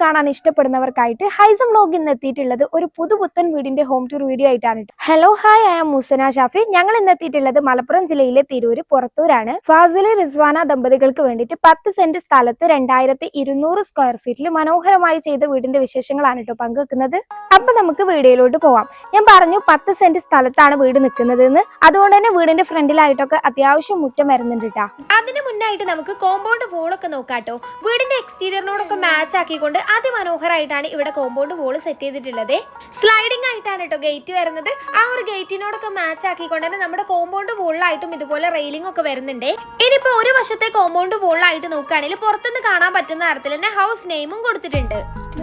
കാണാൻ ഇഷ്ടപ്പെടുന്നവർക്കായിട്ട് ഹൈസം വ്ലോഗ് ഇന്ന് എത്തിയിട്ടുള്ളത് ഒരു പുതുപുത്തൻ വീടിന്റെ ഹോം ടൂർ വീഡിയോ ആയിട്ടാണ്. Hello hi, I am Musana Shafi. ഞങ്ങൾ ഇന്ന് എത്തിയിട്ടുള്ളത് മലപ്പുറം ജില്ലയിലെ തിരൂര് പുറത്തൂരാണ്. ഫാസിൽ റിസ്വാന ദമ്പതികൾക്ക് വേണ്ടിയിട്ട് 10 സെന്റ് സ്ഥലത്ത് 2200 സ്ക്വയർ ഫീറ്റിൽ മനോഹരമായി ചെയ്ത വീടിന്റെ വിശേഷങ്ങളാണ് കേട്ടോ പങ്കുവെക്കുന്നത്. അപ്പൊ നമുക്ക് വീഡിയോയിലോട്ട് പോവാം. ഞാൻ പറഞ്ഞു 10 സെന്റ് സ്ഥലത്താണ് വീട് നിൽക്കുന്നത് എന്ന്. അതുകൊണ്ട് തന്നെ വീടിന്റെ ഫ്രണ്ടിലായിട്ടൊക്കെ അത്യാവശ്യം മുറ്റം വരുന്നുണ്ട് കേട്ടോ. അതിന് മുന്നായിട്ട് നമുക്ക് കോമ്പൗണ്ട് വോളൊക്കെ നോക്കാട്ടോ. വീടിന്റെ എക്സ്റ്റീരിയറിനോടൊക്കെ മാച്ച് ആക്കിക്കൊണ്ട് അതിമനോഹരമായിട്ടാണ് ഇവിടെ കോമ്പൗണ്ട് വോൾ സെറ്റ് ചെയ്തിട്ടുള്ളത്. സ്ലൈഡിംഗ് ആയിട്ടാണ് കേട്ടോ ഗേറ്റ് വരുന്നത്. ആ ഒരു ഗേറ്റിനോടൊക്കെ മാച്ച് ആക്കിക്കൊണ്ട് തന്നെ നമ്മുടെ കോമ്പൗണ്ട് വോളിലായിട്ടും ഇതുപോലെ റെയിലിംഗ് ഒക്കെ വരുന്നുണ്ട്. ഇനിയിപ്പോ ഒരു വശത്തെ കോമ്പൗണ്ട് വോളിലായിട്ട് നോക്കുകയാണെങ്കിൽ പുറത്തുനിന്ന് കാണാൻ പറ്റുന്ന തരത്തിൽ തന്നെ ഹൗസ് നെയിമും കൊടുത്തിട്ടുണ്ട്.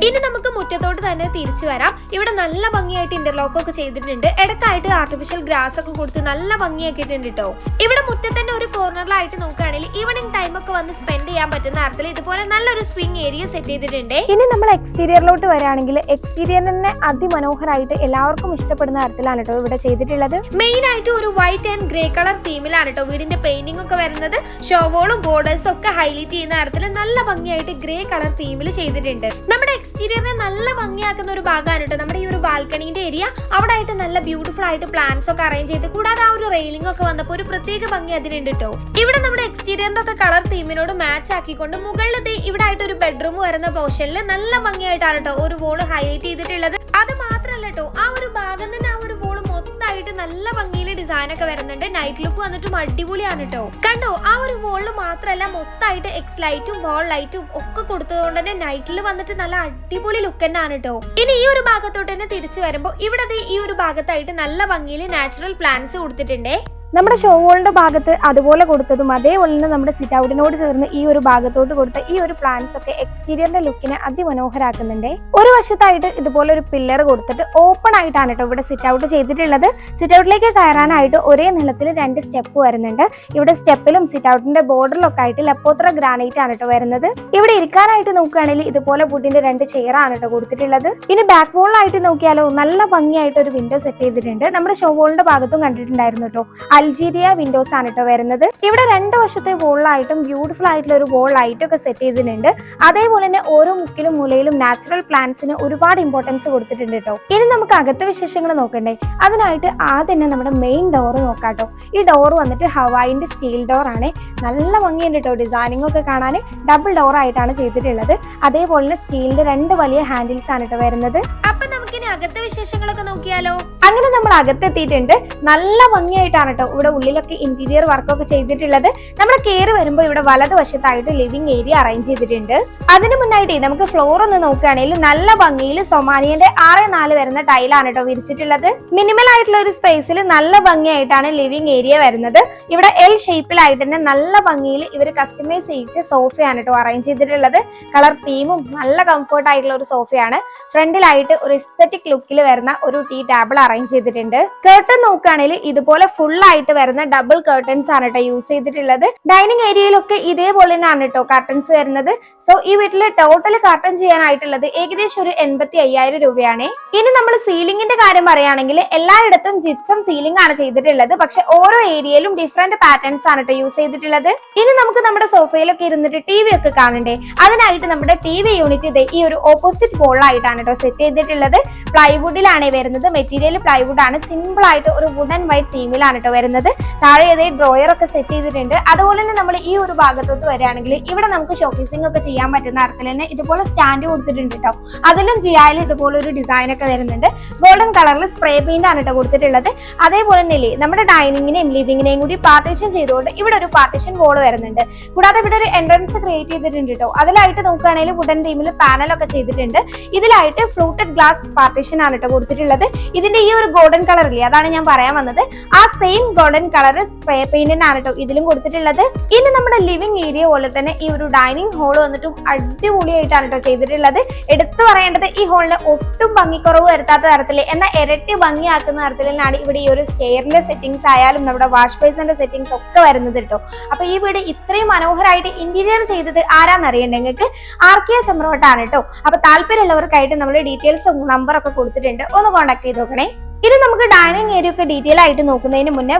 ഇനി നമുക്ക് മുറ്റത്തോട്ട് തന്നെ തിരിച്ചു വരാം. ഇവിടെ നല്ല ഭംഗിയായിട്ട് ഇന്റർലോക്ക് ഒക്കെ ചെയ്തിട്ടുണ്ട്. ഇടക്കായിട്ട് ആർട്ടിഫിഷ്യൽ ഗ്രാസ് ഒക്കെ കൊടുത്ത് നല്ല ഭംഗിയാക്കിയിട്ടുണ്ട് കേട്ടോ. ഇവിടെ മുറ്റത്തിന്റെ ഒരു കോർണറിലായിട്ട് നോക്കുകയാണെങ്കിൽ ഈവനിങ് ടൈം ഒക്കെ വന്ന് സ്പെൻഡ് ചെയ്യാൻ പറ്റുന്ന തരത്തിൽ ഇതുപോലെ നല്ലൊരു സ്വിംഗ് ഏരിയ സെറ്റ് ചെയ്തിട്ടുണ്ട്. ഇനി നമ്മൾ എക്സ്റ്റീരിയറിലോട്ട് വരികയാണെങ്കിൽ എക്സ്റ്റീരിയറിനെ അതിമനോഹരമായിട്ട് എല്ലാവർക്കും ഇഷ്ടപ്പെടുന്ന തരത്തിലാണ് കേട്ടോ ഇവിടെ ചെയ്തിട്ടുള്ളത്. മെയിൻ ആയിട്ട് ഒരു വൈറ്റ് ആൻഡ് ഗ്രേ കളർ തീമിലാണ് കേട്ടോ വീടിന്റെ പെയിന്റിംഗ് ഒക്കെ വരുന്നത്. ഷോവോളും ബോർഡേഴ്സും ഒക്കെ ഹൈലൈറ്റ് ചെയ്യുന്ന തരത്തിൽ നല്ല ഭംഗിയായിട്ട് ഗ്രേ കളർ തീമിൽ ചെയ്തിട്ടുണ്ട്. നമ്മുടെ എക്സ്റ്റീരിയറിനെ നല്ല ഭംഗിയാക്കുന്ന ഒരു ഭാഗമാണ് കേട്ടോ നമ്മുടെ ഈ ഒരു ബാൽക്കണിന്റെ ഏരിയ. അവിടെ ആയിട്ട് നല്ല ബ്യൂട്ടിഫുൾ ആയിട്ട് പ്ലാന്റ്സ് ഒക്കെ അറേഞ്ച് ചെയ്ത് കൂടാതെ ആ ഒരു റെയിലിംഗ് ഒക്കെ വന്നപ്പോൾ ഒരു പ്രത്യേക ഭംഗി അതിനുണ്ട് കേട്ടോ. ഇവിടെ നമ്മുടെ എക്സ്റ്റീരിയറിന്റെ ഒക്കെ കളർ തീമിനോട് മാച്ച് ആക്കിക്കൊണ്ട് മുകളിലത്തെ ഇവിടെ ആയിട്ട് ഒരു ബെഡ്റൂം വരുന്ന പോർഷനിൽ നല്ല ഭംഗിയായിട്ടാണ് കേട്ടോ ഒരു വോള് ഹൈലൈറ്റ് ചെയ്തിട്ടുള്ളത്. അത് മാത്രമല്ല കേട്ടോ, ആ ഒരു ഭാഗം തന്നെ ആ ഒരു വോള് മൊത്തമായിട്ട് നല്ല ഭംഗിയിൽ ഡിസൈൻ ഒക്കെ വരുന്നുണ്ട്. നൈറ്റ് ലുക്ക് വന്നിട്ടും അടിപൊളിയാണ് കേട്ടോ. കണ്ടോ, ആ ഒരു വോളിൽ മാത്രമല്ല മൊത്തമായിട്ട് എക്സ് ലൈറ്റും വാൾ ലൈറ്റും ഒക്കെ കൊടുത്തതുകൊണ്ട് തന്നെ നൈറ്റിൽ വന്നിട്ട് നല്ല അടിപൊളി ലുക്ക് തന്നെയാണ് കേട്ടോ. ഇനി ഈ ഒരു ഭാഗത്തോട്ട് തന്നെ തിരിച്ചു വരുമ്പോൾ ഇവിടെ ഈ ഒരു ഭാഗത്തായിട്ട് നല്ല ഭംഗിയിൽ നാച്ചുറൽ പ്ലാന്റ്സ് കൊടുത്തിട്ടുണ്ടേ. നമ്മുടെ ഷോ വോളിന്റെ ഭാഗത്ത് അതുപോലെ കൊടുത്തതും അതേപോലെ തന്നെ നമ്മുടെ സിറ്റ് ഔട്ടിനോട് ചേർന്ന് ഈ ഒരു ഭാഗത്തോട്ട് കൊടുത്ത ഈ ഒരു പ്ലാന്റ്സ് ഒക്കെ എക്സ്റ്റീരിയറിന്റെ ലുക്കിനെ അതിമനോഹരാക്കുന്നുണ്ട്. ഒരു വശത്തായിട്ട് ഇതുപോലെ ഒരു പില്ലർ കൊടുത്തിട്ട് ഓപ്പൺ ആയിട്ടാണ് കേട്ടോ ഇവിടെ സിറ്റ് ഔട്ട് ചെയ്തിട്ടുള്ളത്. സിറ്റ് ഔട്ടിലേക്ക് കയറാനായിട്ട് ഒരേ നീളത്തിൽ 2 സ്റ്റെപ്പ് വരുന്നുണ്ട്. ഇവിടെ സ്റ്റെപ്പിലും സിറ്റ് ഔട്ടിന്റെ ബോർഡറിലൊക്കെ ആയിട്ട് ലപ്പോത്ര ഗ്രാനൈറ്റ് ആണ് കേട്ടോ വരുന്നത്. ഇവിടെ ഇരിക്കാനായിട്ട് നോക്കുകയാണെങ്കിൽ ഇതുപോലെ വുഡിന്റെ 2 ചെയർ ആണ് കേട്ടോ കൊടുത്തിട്ടുള്ളത്. ഇനി ബാക്ക് വോളിലായിട്ട് നോക്കിയാലോ നല്ല ഭംഗിയായിട്ട് ഒരു വിൻഡോ സെറ്റ് ചെയ്തിട്ടുണ്ട്. നമ്മുടെ ഷോ വോളിന്റെ ഭാഗത്തും കണ്ടിട്ടുണ്ടായിരുന്നു കേട്ടോ. അൽജീരിയ വിൻഡോസ് ആണ് കേട്ടോ വരുന്നത്. ഇവിടെ 2 വശത്തെ വോളിലായിട്ടും ബ്യൂട്ടിഫുൾ ആയിട്ടുള്ള ഒരു വോൾ ലൈറ്റ് ഒക്കെ സെറ്റ് ചെയ്തിട്ടുണ്ട്. അതേപോലെ തന്നെ ഓരോ മുക്കിലും മൂലയിലും നാച്ചുറൽ പ്ലാന്റ്സിന് ഒരുപാട് ഇമ്പോർട്ടൻസ് കൊടുത്തിട്ടുണ്ട് കേട്ടോ. ഇനി നമുക്ക് അകത്തെ വിശേഷങ്ങൾ നോക്കണ്ടേ. അതിനായിട്ട് ആദ്യം തന്നെ നമ്മുടെ മെയിൻ ഡോർ നോക്കാട്ടോ. ഈ ഡോർ വന്നിട്ട് ഹവായിന്റെ സ്റ്റീൽ ഡോർ ആണ്. നല്ല ഭംഗിയുണ്ട് കേട്ടോ. ഡിസൈനിങ് ഒക്കെ കാണാൻ ഡബിൾ ഡോർ ആയിട്ടാണ് ചെയ്തിട്ടുള്ളത്. അതേപോലെ തന്നെ സ്റ്റീലിന്റെ 2 വലിയ ഹാൻഡിൽസ് ആണ് കേട്ടോ വരുന്നത്. അപ്പൊ നമുക്കിനി അകത്തെ വിശേഷങ്ങളൊക്കെ നോക്കിയാലോ. അങ്ങനെ നമ്മൾ അകത്തെത്തിയിട്ടുണ്ട്. നല്ല ഭംഗിയായിട്ടാണ് കേട്ടോ ഇവിടെ ഉള്ളിലൊക്കെ ഇന്റീരിയർ വർക്കൊക്കെ ചെയ്തിട്ടുള്ളത്. നമ്മൾ കയറി വരുമ്പോൾ ഇവിടെ വലതുവശത്തായിട്ട് ലിവിംഗ് ഏരിയ അറേഞ്ച് ചെയ്തിട്ടുണ്ട്. അതിന് മുന്നായിട്ട് നമുക്ക് ഫ്ലോർ ഒന്ന് നോക്കുകയാണെങ്കിൽ നല്ല ഭംഗിയിൽ സൊമാനിയന്റെ 6x4 വരുന്ന ടൈലാണ് കേട്ടോ വിരിച്ചിട്ടുള്ളത്. മിനിമൽ ആയിട്ടുള്ള ഒരു സ്പേസിൽ നല്ല ഭംഗിയായിട്ടാണ് ലിവിംഗ് ഏരിയ വരുന്നത്. ഇവിടെ എൽ ഷേപ്പിലായിട്ട് തന്നെ നല്ല ഭംഗിയിൽ ഇവർ കസ്റ്റമൈസ് ചെയ്യിച്ച സോഫയാണ് കേട്ടോ അറേഞ്ച് ചെയ്തിട്ടുള്ളത്. കളർ തീമും നല്ല കംഫർട്ട് ആയിട്ടുള്ള ഒരു സോഫയാണ്. ഫ്രണ്ടിലായിട്ട് ഒരു എസ്തെറ്റിക് ലുക്കിൽ വരുന്ന ഒരു ടീ ടേബിൾ അറേഞ്ച് ചെയ്തിട്ടുണ്ട്. കർട്ടൻ നോക്കുകയാണെങ്കിൽ ഇതുപോലെ ഫുൾ ആയിട്ട് വരുന്ന ഡബിൾ കർട്ടൻസ് ആണ് കേട്ടോ യൂസ് ചെയ്തിട്ടുള്ളത്. ഡൈനിങ് ഏരിയയിലൊക്കെ ഇതേപോലെ തന്നെയാണ് കേട്ടോ കർട്ടൻസ് വരുന്നത്. സോ ഈ വീട്ടില് ടോട്ടൽ കർട്ടൻ ചെയ്യാനായിട്ടുള്ളത് ഏകദേശം ഒരു 85,000 രൂപയാണ്. ഇനി നമ്മൾ സീലിംഗിന്റെ കാര്യം പറയുകയാണെങ്കിൽ എല്ലായിടത്തും ജിപ്സം സീലിംഗ് ആണ് ചെയ്തിട്ടുള്ളത്. പക്ഷെ ഓരോ ഏരിയയിലും ഡിഫറെന്റ് പാറ്റേൺസ് ആണ് കേട്ടോ യൂസ് ചെയ്തിട്ടുള്ളത്. ഇനി നമുക്ക് നമ്മുടെ സോഫയിലൊക്കെ ഇരുന്നിട്ട് TV ഒക്കെ കാണണ്ടേ. അതിനായിട്ട് നമ്മുടെ TV യൂണിറ്റ് ഈ ഒരു ഓപ്പോസിറ്റ് വോളിലായിട്ടാണ് കേട്ടോ സെറ്റ് ചെയ്തിട്ടുള്ളത്. പ്ലൈവുഡിലാണ് വരുന്നത്. മെറ്റീരിയൽ പ്ലൈവുഡ് ആണ്. സിമ്പിൾ ആയിട്ട് ഒരു വുഡ് ആൻഡ് വൈറ്റ് തീമിലാണ് കേട്ടോ വരുന്നത്. താഴെ ഡ്രോയർ ഒക്കെ സെറ്റ് ചെയ്തിട്ടുണ്ട്. അതുപോലെ തന്നെ നമ്മൾ ഈ ഒരു ഭാഗത്തോട്ട് വരികയാണെങ്കിൽ ഇവിടെ നമുക്ക് ഷോക്കേസിംഗ് ഒക്കെ ചെയ്യാൻ പറ്റുന്ന തരത്തിൽ തന്നെ ഇതുപോലെ സ്റ്റാൻഡ് കൊടുത്തിട്ടുണ്ട് കേട്ടോ. അതിലും ജിയായിൽ ഇതുപോലെ ഒരു ഡിസൈൻ ഒക്കെ വരുന്നുണ്ട്. ഗോൾഡൻ കളറിൽ സ്പ്രേ പെയിന്റ് ആണ് കേട്ടോ കൊടുത്തിട്ടുള്ളത്. അതേപോലെ തന്നെ നമ്മുടെ ഡൈനിങ്ങിനെയും ലിവിങ്ങിനെയും കൂടി പാർട്ടീഷൻ ചെയ്തുകൊണ്ട് ഇവിടെ ഒരു പാർട്ടീഷൻ വോൾ വരുന്നുണ്ട്. കൂടാതെ ഇവിടെ ഒരു എൻട്രൻസ് ക്രിയേറ്റ് ചെയ്തിട്ടുണ്ട് കേട്ടോ. അതിലായിട്ട് നോക്കുകയാണെങ്കിൽ വുഡൻ തീമിൽ പാനലൊക്കെ ചെയ്തിട്ടുണ്ട്. ഇതിലായിട്ട് ഫ്ലൂട്ടഡ് ഗ്ലാസ് പാർട്ടീഷൻ ആണ് കേട്ടോ കൊടുത്തിട്ടുള്ളത്. ഇതിന്റെ ഈ ഒരു ഗോൾഡൻ കളർ ഇല്ലേ, അതാണ് ഞാൻ പറയാൻ വന്നത്. ആ same golden colour spray paint ആണ് കേട്ടോ ഇതിലും കൊടുത്തിട്ടുള്ളത്. ഇനി നമ്മുടെ ലിവിംഗ് ഏരിയ പോലെ തന്നെ ഈ ഒരു ഡൈനിങ് ഹോൾ വന്നിട്ടും അടിപൊളിയായിട്ടാണ് കേട്ടോ ചെയ്തിട്ടുള്ളത്. എടുത്തു പറയേണ്ടത് ഈ ഹോളിന് ഒട്ടും ഭംഗിക്കുറവ് വരുത്താത്ത തരത്തിൽ എന്നാൽ ഇരട്ടി ഭംഗിയാക്കുന്ന തരത്തിലാണ് ഇവിടെ ഈ ഒരു സ്റ്റെയറിന്റെ സെറ്റിംഗ്സ് ആയാലും നമ്മുടെ വാഷ് ബേസിന്റെ സെറ്റിംഗ്സ് ഒക്കെ വരുന്നത് കേട്ടോ. അപ്പൊ ഈ വീട് ഇത്രയും മനോഹരമായിട്ട് ഇന്റീരിയർ ചെയ്തത് ആരാന്നറിയണ്ടേ നിങ്ങൾക്ക്? RK ചമ്രവട്ടാണ് കേട്ടോ. അപ്പൊ താല്പര്യമുള്ളവർക്കായിട്ട് നമ്മൾ ഡീറ്റെയിൽസും നമ്പറൊക്കെ കൊടുത്തിട്ടുണ്ട്. ഒന്ന് കോൺടാക്ട് ചെയ്ത് നോക്കണേ. ഇത് നമുക്ക് ഡൈനിങ് ഏരിയ ഒക്കെ ഡീറ്റെയിൽ ആയിട്ട് നോക്കുന്നതിന് മുന്നേ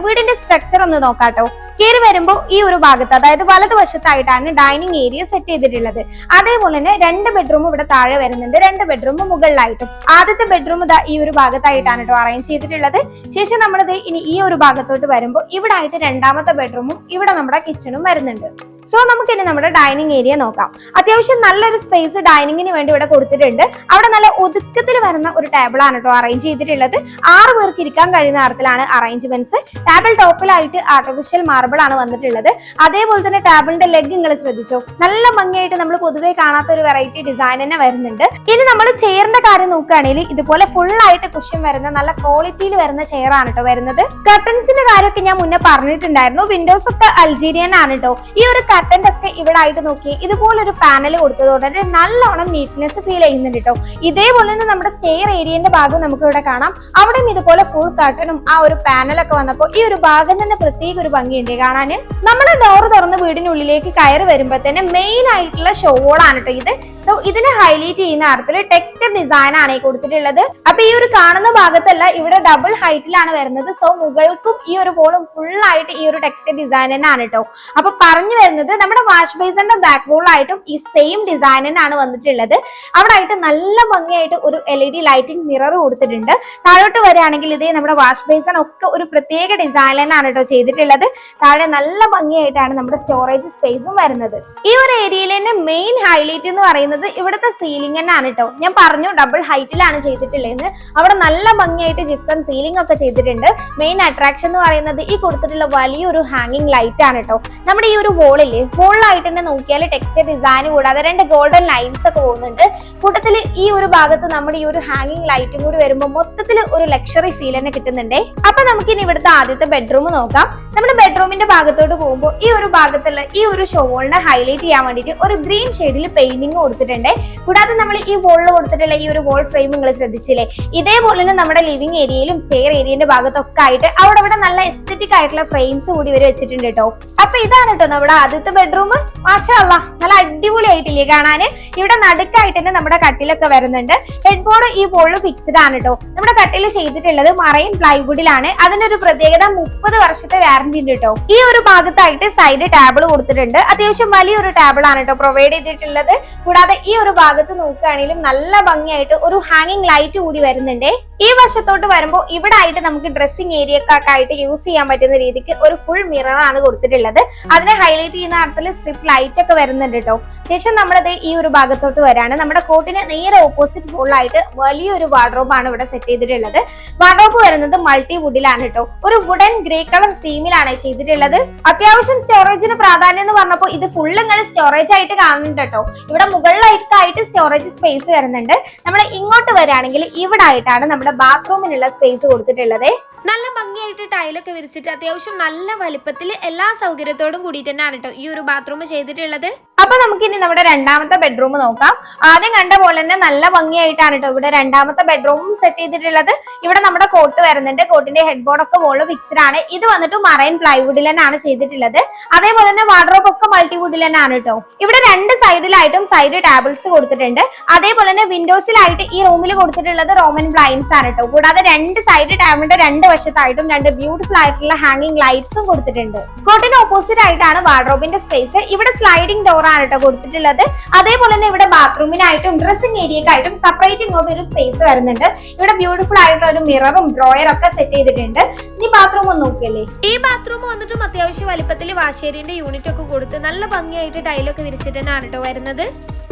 വീടിന്റെ സ്ട്രക്ചർ ഒന്ന് നോക്കാട്ടോ. കയറി വരുമ്പോൾ ഈ ഒരു ഭാഗത്ത്, അതായത് വലതുവശത്തായിട്ടാണ് ഡൈനിങ് ഏരിയ സെറ്റ് ചെയ്തിട്ടുള്ളത്. അതേപോലെ തന്നെ 2 ബെഡ്റൂം ഇവിടെ താഴെ വരുന്നുണ്ട്, 2 ബെഡ്റൂം മുകളിലായിട്ടും. ആദ്യത്തെ ബെഡ്റൂം ഈ ഒരു ഭാഗത്തായിട്ടാണ് കേട്ടോ അറേഞ്ച് ചെയ്തിട്ടുള്ളത്. ശേഷം നമ്മളിത് ഇനി ഈ ഒരു ഭാഗത്തോട്ട് വരുമ്പോൾ ഇവിടെ ആയിട്ട് 2ാമത്തെ ബെഡ്റൂമും ഇവിടെ നമ്മുടെ കിച്ചണും വരുന്നുണ്ട്. സോ നമുക്ക് ഇനി നമ്മുടെ ഡൈനിങ് ഏരിയ നോക്കാം. അത്യാവശ്യം നല്ലൊരു സ്പേസ് ഡൈനിങ്ങിന് വേണ്ടി ഇവിടെ കൊടുത്തിട്ടുണ്ട്. അവിടെ നല്ല ഒതുക്കത്തിൽ വരുന്ന ഒരു ടേബിൾ ആണ് കേട്ടോ അറേഞ്ച് ചെയ്തിട്ടുള്ളത്. 6 പേർക്ക് ഇരിക്കാൻ കഴിയുന്ന തരത്തിലാണ് അറേഞ്ച്മെന്റ്സ്. ടേബിൾ ടോപ്പിലായിട്ട് ആർട്ടിഫിഷ്യൽ മാർബിൾ ആണ് വന്നിട്ടുള്ളത്. അതേപോലെ തന്നെ ടേബിളിന്റെ ലെഗ് നിങ്ങൾ ശ്രദ്ധിച്ചോ, നല്ല ഭംഗിയായിട്ട് നമ്മൾ പൊതുവെ കാണാത്ത ഒരു വെറൈറ്റി ഡിസൈൻ തന്നെ വരുന്നുണ്ട്. ഇനി നമ്മൾ ചെയറിന്റെ കാര്യം നോക്കുകയാണെങ്കിൽ ഇതുപോലെ ഫുൾ ആയിട്ട് കുഷൻ വരുന്ന നല്ല ക്വാളിറ്റിയിൽ വരുന്ന ചെയർ ആണ് കേട്ടോ വരുന്നത്. കർട്ടൻസിന്റെ കാര്യമൊക്കെ ഞാൻ മുന്നേ പറഞ്ഞിട്ടുണ്ടായിരുന്നു. വിൻഡോസ് ഒക്കെ അൾജീരിയൻ ആണ് കേട്ടോ. ഈ ഒരു കർട്ടന്റെ ഒക്കെ ഇവിടെ ആയിട്ട് നോക്കി ഇതുപോലൊരു പാനൽ കൊടുത്തതുകൊണ്ട് തന്നെ നല്ലോണം നീറ്റ്നെസ് ഫീൽ ചെയ്യുന്നുണ്ട് കേട്ടോ. ഇതേപോലെ തന്നെ നമ്മുടെ സ്റ്റെയർ ഏരിയന്റെ ഭാഗം നമുക്ക് ഇവിടെ കാണാം. അവിടെയും ഇതുപോലെ ഫുൾ കർട്ടനും ആ ഒരു പാനലൊക്കെ വന്നപ്പോൾ ഈ ഒരു ഭാഗം തന്നെ പ്രത്യേക ഒരു ഭംഗിയുണ്ട് കാണാന്. നമ്മൾ ഡോർ തുറന്ന് വീടിനുള്ളിലേക്ക് കയറി വരുമ്പോൾ തന്നെ മെയിൻ ആയിട്ടുള്ള ഷോളാണ് കേട്ടോ ഇത്. സോ ഇതിനെ ഹൈലൈറ്റ് ചെയ്യുന്ന തരത്തിൽ ടെക്സ്റ്റർ ഡിസൈൻ ആണ് കൊടുത്തിട്ടുള്ളത്. അപ്പൊ ഈ ഒരു കാണുന്ന ഭാഗത്തല്ല, ഇവിടെ ഡബിൾ ഹൈറ്റിലാണ് വരുന്നത്. സോ മുകൾക്കും ഈ ഒരു വോളും ഫുൾ ആയിട്ട് ഈ ഒരു ടെക്സ്റ്റർ ഡിസൈൻ തന്നെയാണ് കേട്ടോ. അപ്പൊ പറഞ്ഞു വരുന്നത് നമ്മുടെ വാഷ് ബേസിന്റെ ബാക്ക് വോളായിട്ടും ഈ സെയിം ഡിസൈൻ തന്നെയാണ് വന്നിട്ടുള്ളത്. അവിടെ ആയിട്ട് നല്ല ഭംഗിയായിട്ട് ഒരു LED ലൈറ്റിംഗ് മിറർ കൊടുത്തിട്ടുണ്ട്. താഴോട്ട് വരികയാണെങ്കിൽ ഇതേ നമ്മുടെ വാഷ് ബേസിൻ ഒക്കെ ഒരു പ്രത്യേക ഡിസൈൻ തന്നെയാണ് കേട്ടോ ചെയ്തിട്ടുള്ളത്. താഴെ നല്ല ഭംഗിയായിട്ടാണ് നമ്മുടെ സ്റ്റോറേജ് സ്പേസും വരുന്നത്. ഈ ഒരു ഏരിയയിൽ തന്നെ മെയിൻ ഹൈലൈറ്റ് എന്ന് പറയുന്നത് ഇവിടുത്തെ സീലിംഗ് തന്നെയാണ് കേട്ടോ. ഞാൻ പറഞ്ഞു ഡബിൾ ഹൈറ്റിലാണ് ചെയ്തിട്ടുള്ളതെന്ന്. അവിടെ നല്ല ഭംഗിയായിട്ട് ജിപ്സം സീലിംഗ് ഒക്കെ ചെയ്തിട്ടുണ്ട്. മെയിൻ അട്രാക്ഷൻ എന്ന് പറയുന്നത് ഈ കൊടുത്തിട്ടുള്ള വലിയൊരു ഹാങ്ങിങ് ലൈറ്റ് ആണ് കേട്ടോ. നമ്മുടെ ഈ ഒരു വോളിലായിട്ട് തന്നെ നോക്കിയാൽ ടെക്സ്റ്റർ ഡിസൈൻ കൂടാതെ 2 ഗോൾഡൻ ലൈൻസ് ഒക്കെ പോകുന്നുണ്ട്. കൂട്ടത്തിൽ ഈ ഒരു ഭാഗത്ത് നമ്മുടെ ഈ ഒരു ഹാങ്ങിങ് ലൈറ്റും കൂടി വരുമ്പോൾ മൊത്തത്തിൽ ഒരു ലക്ഷറി ഫീൽ തന്നെ കിട്ടുന്നുണ്ടേ. അപ്പൊ നമുക്ക് ഇനി ഇവിടുത്തെ ആദ്യത്തെ ബെഡ്റൂം നോക്കാം. നമ്മുടെ ബെഡ്റൂമിന്റെ ഭാഗത്തോട്ട് പോകുമ്പോൾ ഈ ഒരു ഭാഗത്തുള്ള ഈ ഒരു ഷോളിനെ ഹൈലൈറ്റ് ചെയ്യാൻ വേണ്ടിയിട്ട് ഒരു ഗ്രീൻ ഷെയ്ഡിൽ പെയിന്റിംഗ് കൊടുത്തിട്ടുണ്ട്. കൂടാതെ നമ്മൾ ഈ വോളിൽ കൊടുത്തിട്ടുള്ള ഈ ഒരു വോൾ ഫ്രെയിം നിങ്ങൾ ശ്രദ്ധിച്ചില്ലേ, ഇതേപോലെ തന്നെ നമ്മുടെ ലിവിംഗ് ഏരിയയിലും സ്റ്റെയർ ഏരിയന്റെ ഭാഗത്തൊക്കെ ആയിട്ട് അവിടെ നല്ല എസ്തെറ്റിക് ആയിട്ടുള്ള ഫ്രെയിംസ് കൂടി ഇവർ വെച്ചിട്ടുണ്ട് കേട്ടോ. അപ്പൊ ഇതാണ് കേട്ടോ നമ്മുടെ ആദ്യത്തെ ബെഡ്റൂം. മാഷാ അല്ലാ, നല്ല അടിപൊളിയായിട്ടില്ലേ കാണാന്. ഇവിടെ നടുക്കായിട്ട് തന്നെ നമ്മുടെ കട്ടിലൊക്കെ വരുന്നുണ്ട്. ഹെഡ് ബോർഡ് ഈ വോളിൽ ഫിക്സ്ഡ് ആണ് കേട്ടോ. നമ്മുടെ കട്ടിൽ ചെയ്തിട്ടുള്ളത് മറൈൻ പ്ലൈവുഡിലാണ്. അതിന്റെ ഒരു പ്രത്യേകത 30 വർഷത്തെ വാറന്റി ഉണ്ട് കേട്ടോ. ഈ ഒരു ഭാഗത്തായിട്ട് സൈഡ് ടേബിൾ കൊടുത്തിട്ടുണ്ട്. അത്യാവശ്യം വലിയൊരു ടേബിൾ ആണ് കേട്ടോ പ്രൊവൈഡ് ചെയ്തിട്ടുള്ളത്. കൂടാതെ ഈ ഒരു ഭാഗത്ത് നോക്കുകയാണെങ്കിലും നല്ല ഭംഗിയായിട്ട് ഒരു ഹാങ്ങിങ് ലൈറ്റ് കൂടി വരുന്നുണ്ട്. ഈ വശത്തോട്ട് വരുമ്പോൾ ഇവിടെ ആയിട്ട് നമുക്ക് ഡ്രസ്സിംഗ് ഏരിയ ഒക്കെ ആയിട്ട് യൂസ് ചെയ്യാൻ പറ്റുന്ന രീതിക്ക് ഒരു ഫുൾ മിറർ ആണ് കൊടുത്തിട്ടുള്ളത്. അതിനെ ഹൈലൈറ്റ് ചെയ്യുന്ന തരത്തിൽ സ്ട്രിപ്പ് ലൈറ്റ് ഒക്കെ വരുന്നുണ്ട് കേട്ടോ. ശേഷം നമ്മളത് ഈ ഒരു ഭാഗത്തോട്ട് വരാണ്. നമ്മുടെ കോട്ടിന് നേരെ ഓപ്പോസിറ്റ് വോളായിട്ട് വലിയൊരു വാർഡ്രോബ് ആണ് ഇവിടെ സെറ്റ് ചെയ്തിട്ടുള്ളത്. വാർഡ്രോബ് വരുന്നത് മൾട്ടി വുഡിലാണ് കേട്ടോ. ഒരു വുഡൻ ഗ്രേ കളർ തീമിലാണ് ചെയ്തിട്ടുള്ളത്. അത്യാവശ്യം സ്റ്റോറേജിന് പ്രാധാന്യം എന്ന് പറഞ്ഞപ്പോൾ ഇത് ഫുൾ ഇങ്ങനെ സ്റ്റോറേജ് ആയിട്ട് കാണുന്നുണ്ട് കേട്ടോ. ഇവിടെ മുകളിലായിട്ട് സ്റ്റോറേജ് സ്പേസ് വരുന്നുണ്ട്. നമ്മൾ ഇങ്ങോട്ട് വരികയാണെങ്കിൽ ഇവിടെ ആയിട്ടാണ് നമ്മുടെ ബാത്റൂമിനുള്ള സ്പേസ് കൊടുത്തിട്ടുള്ളത്. നല്ല ഭംഗിയായിട്ട് ടൈലൊക്കെ വിരിച്ചിട്ട് അത്യാവശ്യം നല്ല വലിപ്പത്തിൽ എല്ലാ സൗകര്യത്തോടും കൂടിയിട്ട് തന്നെയാണ് കേട്ടോ ഈ ഒരു ബാത്റൂം ചെയ്തിട്ടുള്ളത്. അപ്പൊ നമുക്ക് ഇനി നമ്മുടെ 2ാമത്തെ ബെഡ്റൂം നോക്കാം. ആദ്യം കണ്ട പോലെ തന്നെ നല്ല ഭംഗിയായിട്ടാണ് കേട്ടോ ഇവിടെ 2ാമത്തെ ബെഡ്റൂമും സെറ്റ് ചെയ്തിട്ടുള്ളത്. ഇവിടെ നമ്മുടെ കോട്ട് വരുന്നുണ്ട്. കോട്ടിന്റെ ഹെഡ് ബോർഡ് ഒക്കെ വോള് ഫിക്സ്ഡ് ആണ്. ഇത് വന്നിട്ട് മറൈൻ പ്ലൈവുഡിൽ തന്നെയാണ് ചെയ്തിട്ടുള്ളത്. അതേപോലെ തന്നെ വാർഡ്രോബ് ഒക്കെ മൾട്ടിവുഡിൽ തന്നെയാണ് കേട്ടോ. ഇവിടെ 2 സൈഡിലായിട്ടും സൈഡ് ടേബിൾസ് കൊടുത്തിട്ടുണ്ട്. അതേപോലെ തന്നെ വിൻഡോസിലായിട്ട് ഈ റൂമിൽ കൊടുത്തിട്ടുള്ളത് റോമൻ ബ്ലൈൻഡ്സ് ആണ് കേട്ടോ. കൂടാതെ 2 സൈഡ് ടേബിളിന്റെ 2 വശത്തായിട്ടും 2 ബ്യൂട്ടിഫുൾ ആയിട്ടുള്ള ഹാങ്ങിങ് ലൈറ്റ്സും കൊടുത്തിട്ടുണ്ട്. കോട്ടിന് ഓപ്പോസിറ്റ് ആയിട്ടാണ് വാർഡ്രോബിന്റെ സ്പേസ്. ഇവിടെ സ്ലൈഡിംഗ് ഡോർ ആണ് കേട്ടോ കൊടുത്തിട്ടുള്ളത്. അതേപോലെ തന്നെ ഇവിടെ ബാത്റൂമിനായിട്ടും ഡ്രസ്സിംഗ് ഏരിയക്കായിട്ടും സെപ്പറേറ്റ് ഇങ്ങോട്ട് ഒരു സ്പേസ് വരുന്നുണ്ട്. ഇവിടെ ബ്യൂട്ടിഫുൾ ആയിട്ടുള്ള ഒരു മിററും ഡ്രോയർ ഒക്കെ സെറ്റ് ചെയ്തിട്ടുണ്ട്. ഇനി ബാത്റൂം ഒന്ന് നോക്കിയല്ലേ. ഈ ബാത്റൂം വന്നിട്ടും അത്യാവശ്യം വലുപ്പത്തിൽ വാഷേരിയന്റെ യൂണിറ്റ് ഒക്കെ കൊടുത്ത് നല്ല ഭംഗിയായിട്ട് ടൈലൊക്കെ വിരിച്ചിട്ട് തന്നെയാണ് കേട്ടോ വരുന്നത്.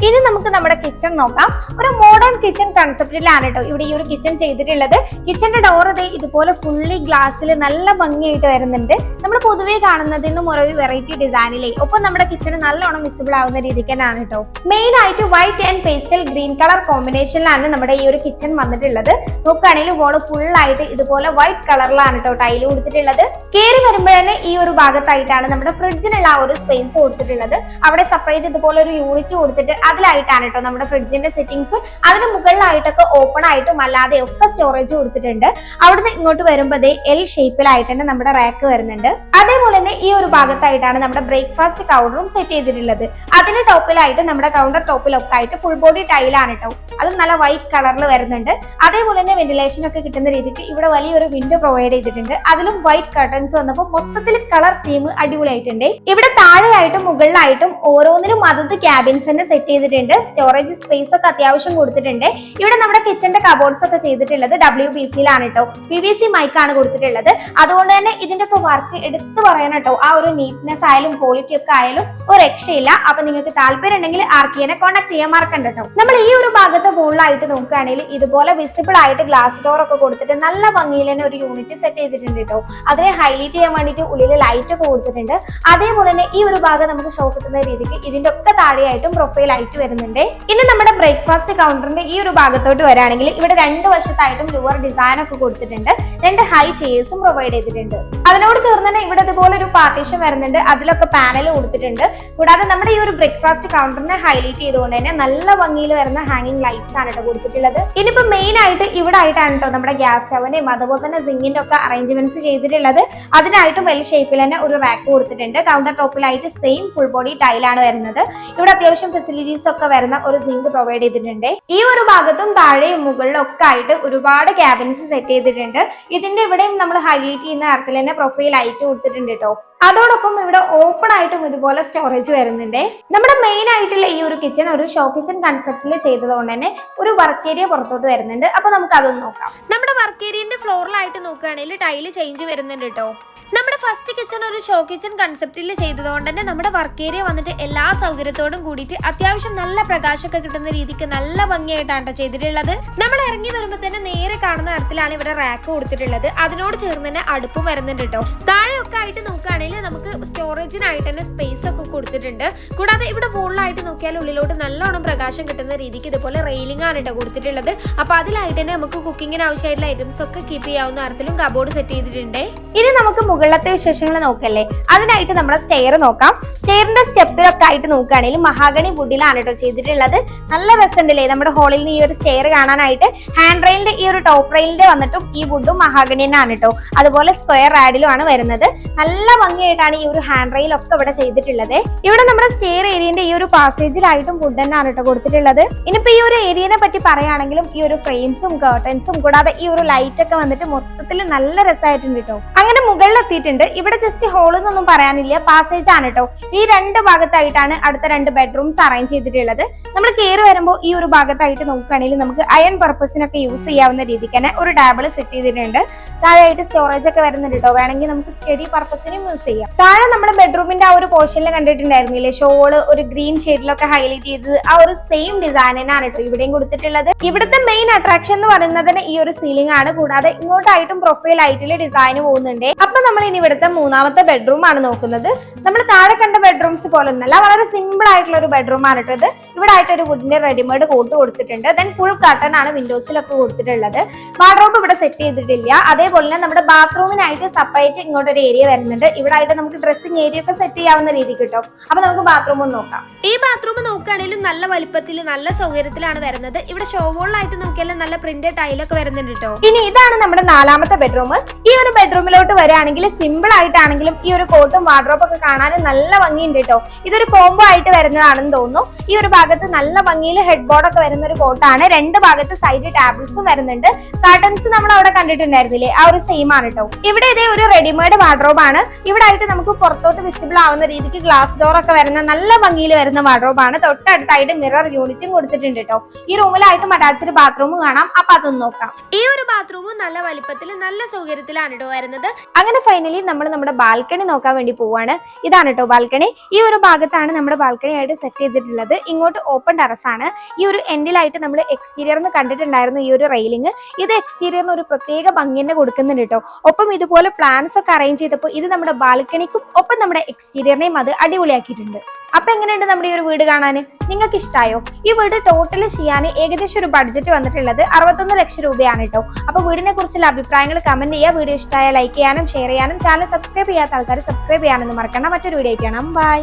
ഇനി നമുക്ക് നമ്മുടെ കിച്ചൺ നോക്കാം. ഒരു മോഡേൺ കിച്ചൺ കൺസെപ്റ്റിലാണ് കേട്ടോ ഇവിടെ ഈ ഒരു കിച്ചൺ ചെയ്തിട്ടുള്ളത്. കിച്ചന്റെ ഡോർ ഇതുപോലെ ഫുള്ളി ഗ്ലാസ്സിൽ നല്ല ഭംഗിയായിട്ട് വരുന്നുണ്ട്. നമ്മൾ പൊതുവേ കാണുന്നതിനും ഒരു വെറൈറ്റി ഡിസൈനിലേ ഒപ്പം നമ്മുടെ കിച്ചൺ നല്ലോണം വിസിബിൾ ആവുന്ന രീതിക്ക് തന്നെയാണ് കേട്ടോ. മെയിൻ ആയിട്ട് white and pastel green colour കോമ്പിനേഷനിലാണ് നമ്മുടെ ഈ ഒരു കിച്ചൺ വന്നിട്ടുള്ളത്. നോക്കുകയാണെങ്കിൽ വോള് ഫുൾ ആയിട്ട് ഇതുപോലെ വൈറ്റ് കളറിലാണ് കേട്ടോ ടൈല് കൊടുത്തിട്ടുള്ളത്. കയറി വരുമ്പോഴേ ഈ ഒരു ഭാഗത്തായിട്ടാണ് നമ്മുടെ ഫ്രിഡ്ജിനുള്ള ആ ഒരു സ്പേസ് കൊടുത്തിട്ടുള്ളത്. അവിടെ സെപ്പറേറ്റ് ഇതുപോലെ ഒരു യൂണിറ്റ് കൊടുത്തിട്ട് അതിലായിട്ടാണ് കേട്ടോ നമ്മുടെ ഫ്രിഡ്ജിന്റെ സെറ്റിംഗ്സ്. അതിന് മുകളിലായിട്ടൊക്കെ ഓപ്പൺ ആയിട്ടും അല്ലാതെ ഒക്കെ സ്റ്റോറേജ് കൊടുത്തിട്ടുണ്ട്. അവിടുന്ന് ഇങ്ങോട്ട് വരുമ്പോൾ എൽ ഷേപ്പിലായിട്ട് നമ്മുടെ റാക്ക് വരുന്നുണ്ട്. അതേപോലെ തന്നെ ഈ ഒരു ഭാഗത്തായിട്ടാണ് നമ്മുടെ ബ്രേക്ക്ഫാസ്റ്റ് കൗണ്ടറും സെറ്റ് ചെയ്തിട്ടുള്ളത്. അതിന് ടോപ്പിലായിട്ട് നമ്മുടെ കൗണ്ടർ ടോപ്പിലൊക്കെ ആയിട്ട് ഫുൾ ബോഡി ടൈലാണ് കേട്ടോ. അത് നല്ല വൈറ്റ് കളറിൽ വരുന്നുണ്ട്. അതേപോലെ തന്നെ വെന്റിലേഷൻ ഒക്കെ കിട്ടുന്ന രീതിക്ക് ഇവിടെ വലിയൊരു വിൻഡോ പ്രൊവൈഡ് ചെയ്തിട്ടുണ്ട്. അതിലും വൈറ്റ് കർട്ടൻസ് വന്നപ്പോൾ മൊത്തത്തിൽ കളർ തീം അടിപൊളിയായിട്ടുണ്ട്. ഇവിടെ താഴെയായിട്ടും മുകളിലായിട്ടും ഓരോന്നിനും അതത് ക്യാബിൻസ് തന്നെ സെറ്റ് ചെയ്തിട്ടുണ്ട്. സ്റ്റോറേജ് സ്പേസ് ഒക്കെ അത്യാവശ്യം കൊടുത്തിട്ടുണ്ട്. ഇവിടെ നമ്മുടെ കിച്ചന്റെ കബോർഡ്സ് ഒക്കെ ചെയ്തിട്ടുള്ളത് WPC-യിലാണ് കേട്ടോ. PVC മൈക്കാണ് കൊടുത്തിട്ടുള്ളത്. അതുകൊണ്ട് തന്നെ ഇതിന്റെ ഒക്കെ വർക്ക് എടുത്തു പറയാൻ കേട്ടോ. ആ ഒരു നീറ്റ്നെസ് ആയാലും ക്വാളിറ്റി ഒക്കെ ആയാലും ഒരു രക്ഷയില്ല. അപ്പൊ നിങ്ങൾക്ക് താല്പര്യം ഉണ്ടെങ്കിൽ ആർക്കിയെ കോൺടാക്ട് ചെയ്യാൻ മറക്കണ്ട കേട്ടോ. നമ്മൾ ഈ ഒരു ഭാഗത്ത് മുകളിലായിട്ട് നോക്കുകയാണെങ്കിൽ ഇതുപോലെ വിസിബിൾ ആയിട്ട് ഗ്ലാസ് ഡോർ ഒക്കെ കൊടുത്തിട്ട് നല്ല ഭംഗിയിൽ തന്നെ ഒരു യൂണിറ്റ് സെറ്റ് ചെയ്തിട്ടുണ്ട് കേട്ടോ. അതിനെ ഹൈലൈറ്റ് ചെയ്യാൻ വേണ്ടിയിട്ട് ഉള്ളിൽ ലൈറ്റ് ഒക്കെ കൊടുത്തിട്ടുണ്ട്. അതേപോലെ തന്നെ ഈ ഒരു ഭാഗം നമുക്ക് ഷോ കിട്ടുന്ന രീതിക്ക് ഇതിന്റെ ഒക്കെ താഴെയായിട്ടും പ്രൊഫൈൽ ലൈറ്റ് വരുന്നുണ്ട്. ഇനി നമ്മുടെ ബ്രേക്ക്ഫാസ്റ്റ് കൗണ്ടറിന്റെ ഈ ഒരു ഭാഗത്തോട്ട് വരാണെങ്കിൽ ഇവിടെ രണ്ട് വശത്തായിട്ടും ലുവർ ഡിസൈൻ ഒക്കെ കൊടുത്തിട്ടുണ്ട്. രണ്ട് ഹൈ ചെയർസും പ്രൊവൈഡ് ചെയ്തിട്ടുണ്ട്. അതിനോട് ചേർന്ന് തന്നെ ഇവിടെ ഇതുപോലെ ഒരു പാർട്ടീഷൻ വരുന്നുണ്ട്. അതിലൊക്കെ പാനൽ കൊടുത്തിട്ടുണ്ട്. കൂടാതെ നമ്മുടെ ഈ ഒരു ബ്രേക്ക്ഫാസ്റ്റ് കൗണ്ടറിനെ ഹൈലൈറ്റ് ചെയ്തുകൊണ്ട് തന്നെ നല്ല ഭംഗിയിൽ വരുന്ന ഹാങ്ങിങ് ലൈറ്റ്സ് ആണ് കേട്ടോ കൊടുത്തിട്ടുള്ളത്. ഇനിയിപ്പോ മെയിൻ ആയിട്ട് ഇവിടെ ആയിട്ടാണ് കേട്ടോ നമ്മുടെ ഗ്യാസ് സ്റ്റവിന്റെയും അതുപോലെ തന്നെ സിങ്കിന്റെ ഒക്കെ അറേഞ്ച്മെന്റ്സ് ചെയ്തിട്ടുള്ളത്. അതിനായിട്ടും വലിയ ഷേപ്പിൽ തന്നെ ഒരു റാക്ക് കൊടുത്തിട്ടുണ്ട്. കൗണ്ടർ ടോപ്പിലായിട്ട് സെയിം ഫുൾ ബോഡി ടൈലാണ് വരുന്നത്. ഇവിടെ അത്യാവശ്യം ഫെസിലിറ്റീസ് ഒക്കെ വരുന്ന ഒരു സിങ്ക് പ്രൊവൈഡ് ചെയ്തിട്ടുണ്ട്. ഈ ഒരു ഭാഗത്തും താഴെയും മുകളിലും ഒക്കെ ആയിട്ട് ഒരുപാട് ക്യാബിൻസ് സെറ്റ് ചെയ്തിട്ടുണ്ട്. ഇതിന്റെ ഇവിടെയും നമ്മൾ ഹൈലൈറ്റ് ചെയ്യുന്ന തരത്തിൽ തന്നെ പ്രൊഫൈൽ ലൈറ്റ് കൊടുത്തിട്ടുണ്ട് കേട്ടോ. അതോടൊപ്പം ഇവിടെ ഓപ്പൺ ആയിട്ടും ഇതുപോലെ സ്റ്റോറേജ് വരുന്നുണ്ട്. നമ്മുടെ മെയിൻ ആയിട്ടുള്ള ഈ ഒരു കിച്ചൺ ഒരു ഷോ കിച്ചൺ കൺസെപ്റ്റിൽ ചെയ്തതുകൊണ്ട് തന്നെ ഒരു വർക്ക് ഏരിയ പുറത്തോട്ട് വരുന്നുണ്ട്. അപ്പൊ നമുക്ക് അതൊന്ന് നോക്കാം. നമ്മുടെ വർക്ക് ഏരിയന്റെ ഫ്ലോറിലായിട്ട് നോക്കുകയാണെങ്കിൽ ടൈല് ചേഞ്ച് വരുന്നുണ്ട് കേട്ടോ. നമ്മുടെ ഫസ്റ്റ് കിച്ചൺ ഒരു ഷോ കിച്ചൺ കൺസെപ്റ്റിൽ ചെയ്തതുകൊണ്ട് തന്നെ നമ്മുടെ വർക്ക് ഏരിയ വന്നിട്ട് എല്ലാ സൗകര്യത്തോടും കൂടിയിട്ട് അത്യാവശ്യം നല്ല പ്രകാശമൊക്കെ കിട്ടുന്ന രീതിക്ക് നല്ല ഭംഗിയായിട്ടാണ് ചെയ്തിട്ടുള്ളത്. നമ്മൾ ഇറങ്ങി വരുമ്പോൾ തന്നെ നേരെ കാണുന്ന തരത്തിലാണ് ഇവിടെ റാക്ക് കൊടുത്തിട്ടുള്ളത്. അതിനോട് ചേർന്ന് തന്നെ അടുപ്പും വരുന്നുണ്ട് കേട്ടോ. താഴെയൊക്കെ ആയിട്ട് നോക്കുകയാണെങ്കിൽ നമുക്ക് സ്റ്റോറേജിനായിട്ട് തന്നെ സ്പേസ് ഒക്കെ കൊടുത്തിട്ടുണ്ട്. കൂടാതെ ഇവിടെ വോളിലായിട്ട് നോക്കിയാൽ ഉള്ളിലോട്ട് നല്ലോണം പ്രകാശം കിട്ടുന്ന രീതിക്ക് ഇതുപോലെ റെയിലിംഗ് ആണ് കേട്ടോ കൊടുത്തിട്ടുള്ളത്. അപ്പൊ അതിലായിട്ട് തന്നെ നമുക്ക് കുക്കിങ്ങിന് ആവശ്യമായിട്ടുള്ള ഐറ്റംസ് ഒക്കെ കീപ്പ് ചെയ്യാവുന്ന തരത്തിലും കബോർഡ് സെറ്റ് ചെയ്തിട്ടുണ്ട്. ഇനി നമുക്ക് മുകളിലത്തെ വിശേഷങ്ങൾ നോക്കല്ലേ. അതിനായിട്ട് നമ്മുടെ സ്റ്റെയർ നോക്കാം. സ്റ്റെയറിന്റെ സ്റ്റെപ്പിലൊക്കെ ആയിട്ട് നോക്കുകയാണെങ്കിൽ മഹാഗണി വുഡിലാണ് കേട്ടോ ചെയ്തിട്ടുള്ളത്. നല്ല രസമുണ്ടല്ലേ നമ്മുടെ ഹോളിൽ നിന്ന് ഈ ഒരു സ്റ്റെയർ കാണാനായിട്ട്. ഹാൻഡ് റെയിലിന്റെ ഈ ഒരു ടോപ്പ് റെയിലിന്റെ വന്നിട്ടും ഈ വുഡും മഹാഗണി തന്നെയാണ് കേട്ടോ. അതുപോലെ സ്ക്വയർ ആഡിലും ആണ് വരുന്നത്. നല്ല ഭംഗിയായിട്ടാണ് ഈ ഒരു ഹാൻഡ് റെയിൽ ഒക്കെ ഇവിടെ ചെയ്തിട്ടുള്ളത്. ഇവിടെ നമ്മുടെ സ്റ്റെയർ ഏരിയന്റെ ഈ ഒരു പാസേജിലായിട്ടും വുഡ് തന്നെയാണ് കേട്ടോ കൊടുത്തിട്ടുള്ളത്. ഇനിയിപ്പോ ഈ ഒരു ഏരിയനെ പറ്റി പറയുകയാണെങ്കിലും ഈ ഒരു ഫ്രെയിംസും കർട്ടൻസും കൂടാതെ ഈ ഒരു ലൈറ്റ് ഒക്കെ വന്നിട്ട് മൊത്തത്തിൽ നല്ല രസമായിട്ടുണ്ട് കേട്ടോ. അങ്ങനെ മുകളിലെത്തിയിട്ടുണ്ട്. ഇവിടെ ജസ്റ്റ് ഹോൾ എന്നൊന്നും പറയാനില്ല, പാസേജ് ആണ് കേട്ടോ. ഈ രണ്ട് ഭാഗത്തായിട്ടാണ് അടുത്ത രണ്ട് ബെഡ്റൂംസ് അറേഞ്ച് ചെയ്തിട്ടുള്ളത്. നമ്മൾ കയറി വരുമ്പോൾ ഈ ഒരു ഭാഗത്തായിട്ട് നോക്കുകയാണെങ്കിൽ നമുക്ക് അയൺ പർപ്പസിനൊക്കെ യൂസ് ചെയ്യാവുന്ന രീതിക്ക് തന്നെ ഒരു ടേബിൾ സെറ്റ് ചെയ്തിട്ടുണ്ട്. താഴെയായിട്ട് സ്റ്റോറേജ് ഒക്കെ വരുന്നുണ്ട് കേട്ടോ. വേണമെങ്കിൽ നമുക്ക് സ്റ്റഡി പർപ്പസിനും യൂസ് ചെയ്യാം. താഴെ നമ്മുടെ ബെഡ്റൂമിന്റെ ആ ഒരു പോർഷനിൽ കണ്ടിട്ടുണ്ടായിരുന്നില്ലേ ഷോള് ഒരു ഗ്രീൻ ഷെയ്ഡിലൊക്കെ ഹൈലൈറ്റ് ചെയ്തത്. ആ ഒരു സെയിം ഡിസൈനാണ് കേട്ടോ ഇവിടെയും കൊടുത്തിട്ടുള്ളത്. ഇവിടുത്തെ മെയിൻ അട്രാക്ഷൻ എന്ന് പറയുന്നത് ഈ ഒരു സീലിംഗ് ആണ്. കൂടാതെ ഇങ്ങോട്ടായിട്ടും പ്രൊഫൈൽ ലൈറ്റിൽ ഡിസൈൻ പോകുന്നുണ്ട്. അപ്പൊ നമ്മൾ ഇനി ഇവിടുത്തെ മൂന്നാമത്തെ ബെഡ്റൂം ആണ് നോക്കുന്നത്. നമ്മൾ താഴെ കണ്ട ബെഡ്റൂംസ് പോലെ ഒന്നല്ല, വളരെ സിമ്പിൾ ആയിട്ടുള്ള ഒരു ബെഡ്റൂം ആണ് കേട്ടോ ഇത്. ഇവിടെ ആയിട്ട് ഒരു വുഡിന്റെ റെഡിമെയ്ഡ് കോട്ട് കൊടുത്തിട്ടുണ്ട്. ദെൻ ഫുൾ കർട്ടൻ ആണ് വിൻഡോസിലൊക്കെ കൊടുത്തിട്ടുള്ളത്. വാർഡ്രോബ് ഇവിടെ സെറ്റ് ചെയ്തിട്ടില്ല. അതേപോലെ തന്നെ നമ്മുടെ ബാത്റൂമിനായിട്ട് സെപ്പറേറ്റ് ഇങ്ങോട്ട് ഒരു ഏരിയ വരുന്നുണ്ട്. ഇവിടെ ആയിട്ട് നമുക്ക് ഡ്രസ്സിംഗ് ഏരിയ ഒക്കെ സെറ്റ് ചെയ്യാവുന്ന രീതി കിട്ടും. അപ്പൊ നമുക്ക് ബാത്റൂം ഒന്ന് നോക്കാം. ഈ ബാത്റൂം നോക്കുകയാണെങ്കിലും നല്ല വലിപ്പത്തിൽ നല്ല സൗകര്യത്തിലാണ് വരുന്നത്. ഇവിടെ ഷോ വോളിലായിട്ട് നോക്കിയാലും നല്ല പ്രിന്റഡ് ടൈലൊക്കെ വരുന്നുണ്ട് കേട്ടോ. ഇനി ഇതാണ് നമ്മുടെ നാലാമത്തെ ബെഡ്റൂം. ഈ ഒരു ബെഡ്റൂമിലോട്ട് വരികയാണെങ്കിൽ സിമ്പിൾ ആയിട്ടാണെങ്കിലും ഈ ഒരു കോട്ടും വാർഡ്രോബ് ഒക്കെ കാണാൻ നല്ല ഭംഗിയുണ്ട് കേട്ടോ. ഇതൊരു കോംബോ ആയിട്ട് വരുന്നതാണെന്ന് തോന്നുന്നു. ഈ ഒരു ഭാഗത്ത് നല്ല ഭംഗിയിൽ ഹെഡ് ബോർഡ് ഒക്കെ വരുന്ന ഒരു കോട്ടാണ്. രണ്ട് ഭാഗത്ത് സൈഡ് ടാബിൾസും വരുന്നുണ്ട്. കർട്ടൻസ് നമ്മൾ അവിടെ കണ്ടിട്ടുണ്ടായിരുന്നില്ലേ, ആ ഒരു സെയിം ആണ് കേട്ടോ. ഇവിടെ ഇതേ ഒരു റെഡിമെയ്ഡ് വാർഡ്രോബ് ആണ്. ഇവിടെ ആയിട്ട് നമുക്ക് പുറത്തോട്ട് വിസിബിൾ ആവുന്ന രീതിക്ക് ഗ്ലാസ് ഡോർ ഒക്കെ വരുന്ന നല്ല ഭംഗിയിൽ വരുന്ന വാർഡ്രോബ് ആണ്. തൊട്ടടുത്തായിട്ട് മിറർ യൂണിറ്റും കൊടുത്തിട്ടുണ്ട് കേട്ടോ. ഈ റൂമിലായിട്ടും അറ്റാച്ച്ഡ് ബാത്റൂം കാണാം. അപ്പൊ അതൊന്ന് നോക്കാം. ഈ ഒരു ബാത്റൂമും നല്ല വലിപ്പത്തിൽ നല്ല സൗകര്യത്തിലാണ് കേട്ടോ വരുന്നത്. അങ്ങനെ ഫൈനലി നമ്മൾ നമ്മുടെ ബാൽക്കണി നോക്കാൻ വേണ്ടി പോവാണ്. ഇതാണ് കേട്ടോ ബാൽക്കണി. ഈ ഒരു ഭാഗത്താണ് നമ്മുടെ ബാൽക്കണി ആയിട്ട് സെറ്റ് ചെയ്തിട്ടുള്ളത്. ഇങ്ങോട്ട് ഓപ്പൺ ടെറസ് ആണ്. ഈ ഒരു എൻഡിലായിട്ട് നമ്മൾ എക്സ്റ്റീരിയറിന് കണ്ടിട്ടുണ്ടായിരുന്നു ഈ ഒരു റെയിലിംഗ്. ഇത് എക്സ്റ്റീരിയറിന് ഒരു പ്രത്യേക ഭംഗി തന്നെ കൊടുക്കുന്നുണ്ട് കേട്ടോ. ഒപ്പം ഇതുപോലെ പ്ലാൻസ് ഒക്കെ അറേഞ്ച് ചെയ്തപ്പോൾ ഇത് നമ്മുടെ ബാൽക്കണിക്കും ഒപ്പം നമ്മുടെ എക്സ്റ്റീരിയറിനെയും അത് അടിപൊളിയാക്കിയിട്ടുണ്ട്. അപ്പൊ എങ്ങനെയുണ്ട് നമ്മുടെ ഈ ഒരു വീട് കാണാൻ? നിങ്ങൾക്ക് ഇഷ്ടമായോ? ഈ വീട് ടോട്ടൽ ചെയ്യാൻ ഏകദേശം ഒരു ബഡ്ജറ്റ് വന്നിട്ടുള്ളത് 61 ലക്ഷം രൂപയാണ് കേട്ടോ. അപ്പൊ വീടിനെ കുറിച്ചുള്ള അഭിപ്രായങ്ങൾ കമന്റ് ചെയ്യുക. വീഡിയോ ഇഷ്ടമായ ലൈക്ക് ചെയ്യാനും ഷെയർ ചെയ്യാനും ചാനൽ സബ്സ്ക്രൈബ് ചെയ്യാത്ത ആൾക്കാർ സബ്സ്ക്രൈബ് ചെയ്യാനൊന്നും മറക്കണ്ട. മറ്റൊരു വീഡിയോ ആയിട്ട് കാണാം. ബൈ.